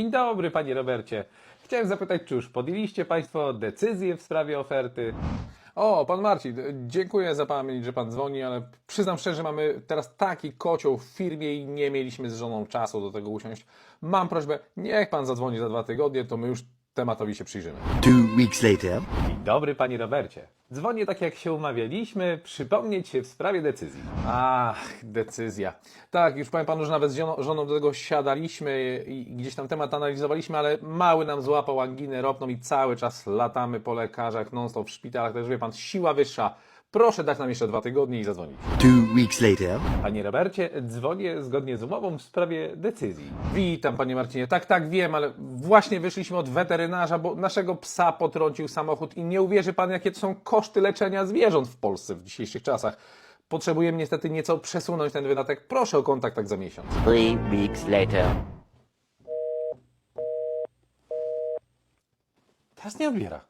Dzień dobry, panie Robercie. Chciałem zapytać, czy już podjęliście państwo decyzję w sprawie oferty? O, pan Marcin, dziękuję za pamięć, że pan dzwoni, ale przyznam szczerze, mamy teraz taki kocioł w firmie i nie mieliśmy z żoną czasu do tego usiąść. Mam prośbę, niech pan zadzwoni za 2 tygodnie, to my już tematowi się przyjrzymy. 2 weeks later. Dzień dobry, panie Robercie. Dzwonię tak jak się umawialiśmy, przypomnieć się w sprawie decyzji. Ach, decyzja. Tak, już powiem panu, że nawet z żoną do tego siadaliśmy i gdzieś tam temat analizowaliśmy, ale mały nam złapał anginę ropną i cały czas latamy po lekarzach, non-stop w szpitalach, także wie pan, siła wyższa. Proszę dać nam jeszcze 2 tygodnie i zadzwonić. 2 weeks later. Panie Robercie, dzwonię zgodnie z umową w sprawie decyzji. Witam, panie Marcinie. Tak, wiem, ale właśnie wyszliśmy od weterynarza, bo naszego psa potrącił samochód i nie uwierzy pan, jakie to są koszty leczenia zwierząt w Polsce w dzisiejszych czasach. Potrzebujemy niestety nieco przesunąć ten wydatek. Proszę o kontakt tak za miesiąc. 3 weeks later. Teraz nie odbiera.